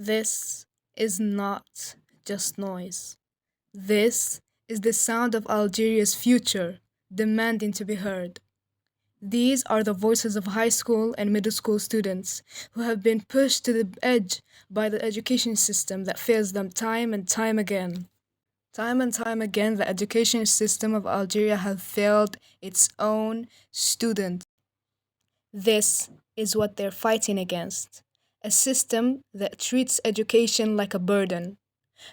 This is not just noise. This is the sound of Algeria's future demanding to be heard. These are the voices of high school and middle school students who have been pushed to the edge by the education system that fails them time and time again. Time and time again, the education system of Algeria has failed its own students. This is what they're fighting against. A system that treats education like a burden,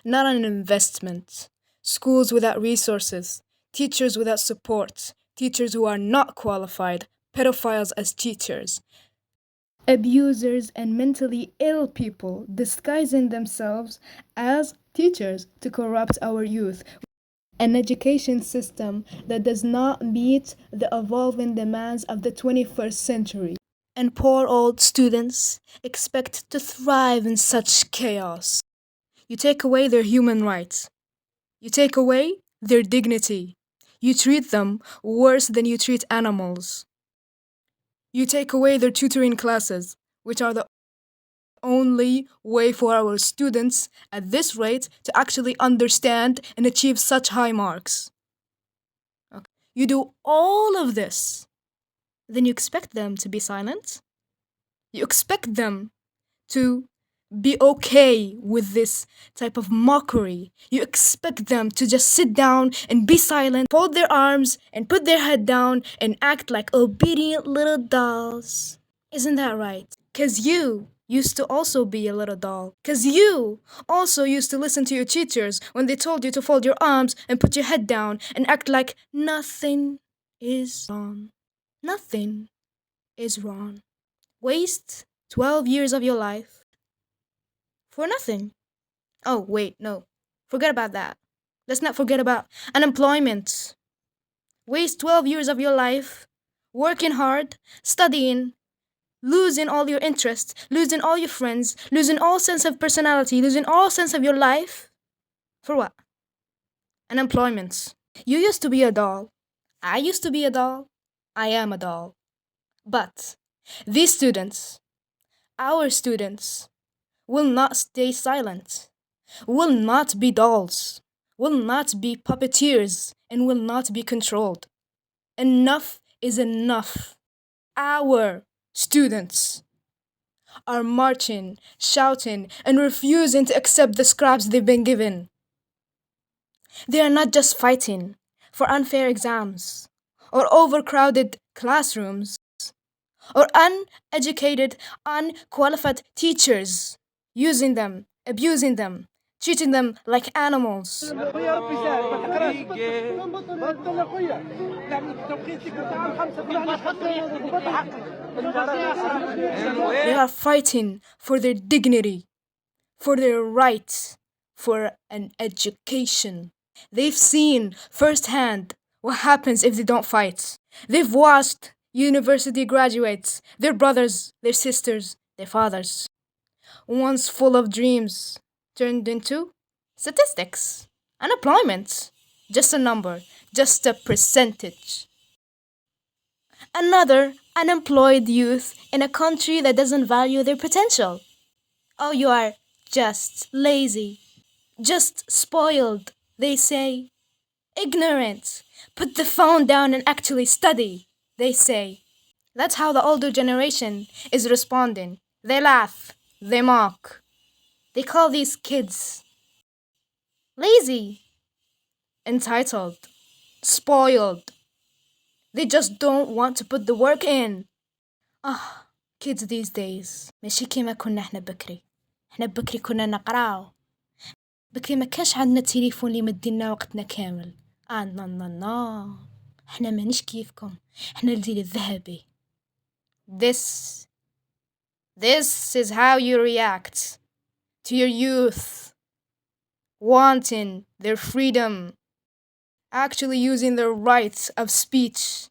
not an investment. Schools without resources, teachers without support, teachers who are not qualified, pedophiles as teachers, abusers and mentally ill people disguising themselves as teachers to corrupt our youth. An education system that does not meet the evolving demands of the 21st century. And poor old students expect to thrive in such chaos. You take away their human rights. You take away their dignity. You treat them worse than you treat animals. You take away their tutoring classes, which are the only way for our students at this rate to actually understand and achieve such high marks. Okay. You do all of this, then you expect them to be silent? You expect them to be okay with this type of mockery. You expect them to just sit down and be silent, fold their arms and put their head down and act like obedient little dolls. Isn't that right? 'Cause you used to also be a little doll. 'Cause you also used to listen to your teachers when they told you to fold your arms and put your head down and act like nothing is wrong. Nothing is wrong. Waste 12 years of your life for nothing. Oh, wait, no. Forget about that. Let's not forget about unemployment. Waste 12 years of your life working hard, studying, losing all your interests, losing all your friends, losing all sense of personality, losing all sense of your life. For what? Unemployment. You used to be a doll. I used to be a doll. I am a doll. But these students, our students, will not stay silent, will not be dolls, will not be puppeteers, and will not be controlled. Enough is enough. Our students are marching, shouting, and refusing to accept the scraps they've been given. They are not just fighting for unfair exams or overcrowded classrooms or uneducated, unqualified teachers, using them, abusing them, treating them like animals. They are fighting for their dignity, for their rights, for an education. They've seen firsthand what happens if they don't fight. They've watched university graduates, their brothers, their sisters, their fathers, once full of dreams, turned into statistics. Unemployment, just a number, just a percentage. Another unemployed youth in a country that doesn't value their potential. Oh, you are just lazy, just spoiled, they say. Ignorant. Put the phone down and actually study, they say. That's how the older generation is responding. They laugh, they mock. They call these kids lazy, entitled, spoiled. They just don't want to put the work in. Kids these days ماشي كيما كنا احنا بكري. احنا بكري كنا نقراو. بكري ما كانش عندنا تليفون اللي يمدينا وقتنا كامل. نا احنا مانيش كيفكم. احنا الجيل الذهبي. This is how you react to your youth wanting their freedom, actually using their rights of speech.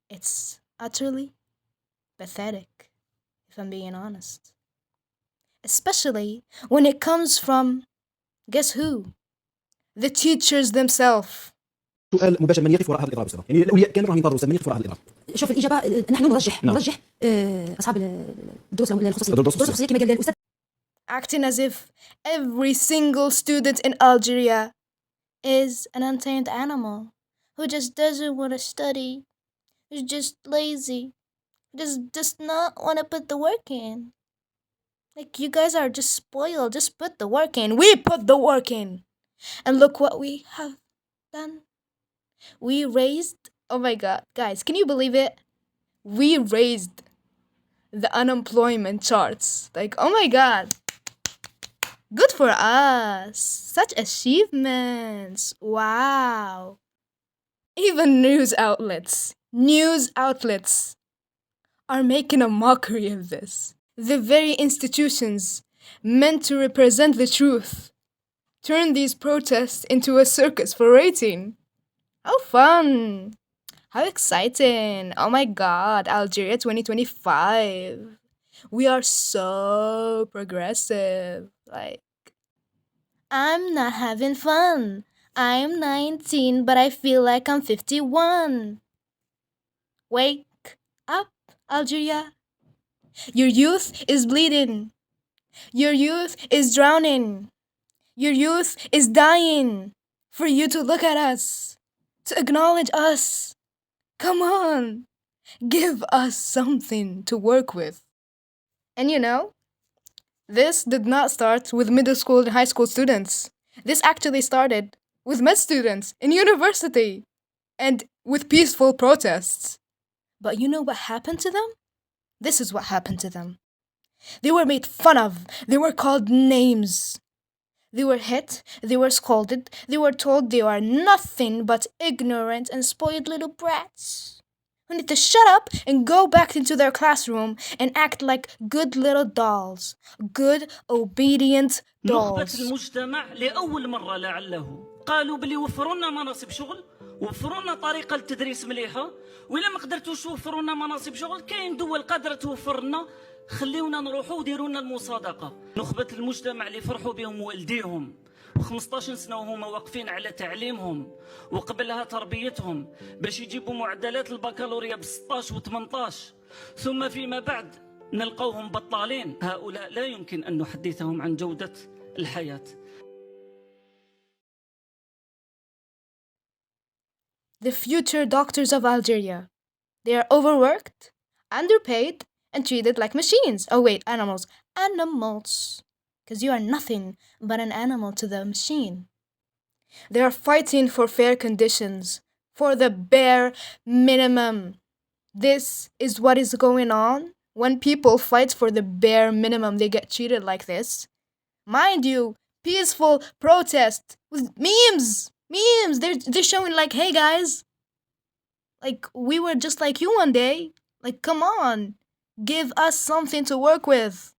It's utterly pathetic, if I'm being honest. Especially when it comes from, guess who? The teachers themselves. سؤال مباشر: من يقف وراء هذا الإضراب أستاذ؟ يعني الأولياء كامل راهم ينتظروا أستاذ، من يقف وراء هذا الإضراب؟ شوف الإجابة، نحن نرجح أصحاب الدروس الخصوصية كما قال الأستاذ. Acting as if every single student in Algeria is an untamed animal who just doesn't want to study, who's just lazy, who does not want to put the work in. Like, you guys are just spoiled. Just put the work in. We put the work in. And look what we have done. We raised, oh my god, guys, can you believe it? We raised the unemployment charts. Like, oh my god. Good for us. Such achievements. Wow. Even news outlets are making a mockery of this. The very institutions meant to represent the truth turn these protests into a circus for rating. How fun! How exciting! Oh my god, Algeria 2025. We are so progressive. Like, I'm not having fun. I'm 19, but I feel like I'm 51. Wake up, Algeria. Your youth is bleeding. Your youth is drowning. Your youth is dying for you to look at us, to acknowledge us. Come on, give us something to work with. And you know, this did not start with middle school and high school students. This actually started with med students in university and with peaceful protests. But you know what happened to them? This is what happened to them. They were made fun of. They were called names. They were hit, they were scolded, they were told they are nothing but ignorant and spoiled little brats who need to shut up and go back into their classroom and act like good little dolls, good obedient dolls. نخبة المجتمع لأول مرة لعله قالوا بلي وفروا لنا مناصب شغل، وفروا لنا طريقة للتدريس مليحة، وإلا ما قدرتوش توفروا لنا مناصب شغل كاين دول قادرة توفر لنا، خليونا نروحوا وديروا لنا المصادقة. نخبة المجتمع اللي فرحوا بهم والديهم و15 سنة وهما واقفين على تعليمهم وقبلها تربيتهم باش يجيبوا معدلات البكالوريا ب 16 و 18، ثم فيما بعد نلقوهم بطالين. هؤلاء لا يمكن أن نحدثهم عن جودة الحياة. The future doctors of Algeria. They are overworked, underpaid, and treated like machines. Oh wait, animals. Animals. Because you are nothing but an animal to the machine. They are fighting for fair conditions, for the bare minimum. This is what is going on. When people fight for the bare minimum, they get treated like this. Mind you, peaceful protest with memes. They're showing like, hey guys, like we were just like you one day. Like, come on, give us something to work with.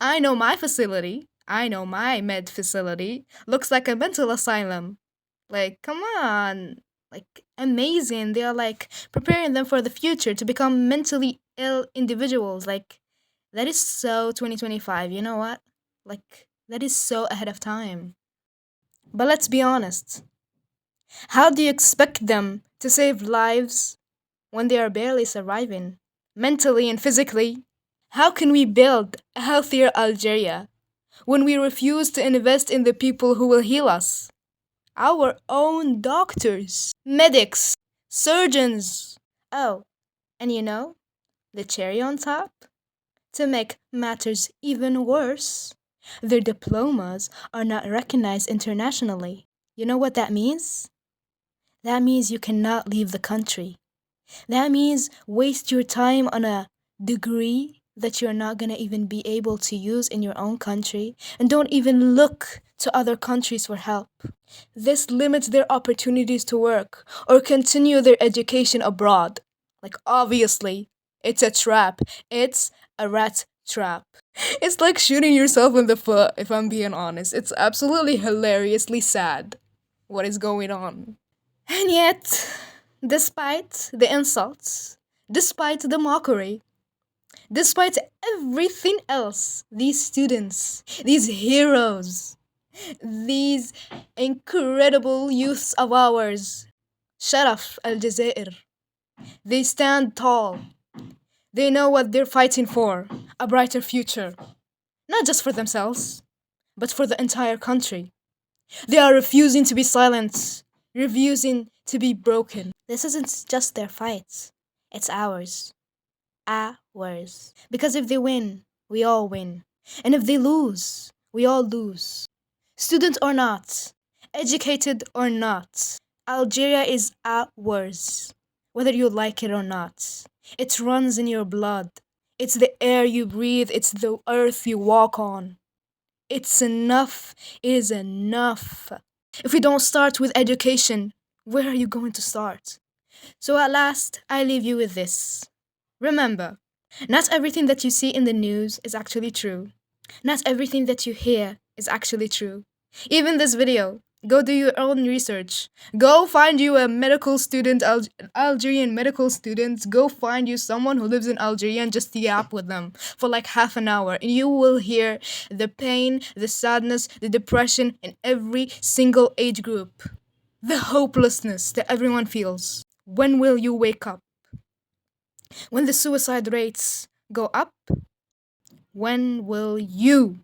I know my facility. I know my med facility looks like a mental asylum. Like, come on. Like, amazing. They are like preparing them for the future to become mentally ill individuals. Like, that is so 2025. You know what? Like, that is so ahead of time. But let's be honest. How do you expect them to save lives when they are barely surviving, mentally and physically? How can we build a healthier Algeria when we refuse to invest in the people who will heal us? Our own doctors, medics, surgeons. Oh, and you know, the cherry on top? To make matters even worse, their diplomas are not recognized internationally. You know what that means? That means you cannot leave the country. That means waste your time on a degree that you're not gonna even be able to use in your own country, and don't even look to other countries for help. This limits their opportunities to work or continue their education abroad. Like, obviously, it's a trap. It's a rat trap. It's like shooting yourself in the foot, if I'm being honest. It's absolutely hilariously sad what is going on. And yet, despite the insults, despite the mockery, despite everything else, these students, these heroes, These incredible youths of ours. شرف الجزائر. They stand tall. They know what they're fighting for. A brighter future. Not just for themselves, but for the entire country. They are refusing to be silent, refusing to be broken. This isn't just their fight, it's ours. Ours. Because if they win, we all win. And if they lose, we all lose. Student or not, educated or not, Algeria is ours. Whether you like it or not. It runs in your blood. It's the air you breathe, it's the earth you walk on. It's enough is enough. If we don't start with education, where are you going to start? So at last, I leave you with this. Remember, not everything that you see in the news is actually true. Not everything that you hear is actually true. Even this video, go do your own research. Go find you a medical student, Algerian medical student. Go find you someone who lives in Algeria and just yap with them for like half an hour. And you will hear the pain, the sadness, the depression in every single age group. The hopelessness that everyone feels. When will you wake up? When the suicide rates go up? When will you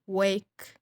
wake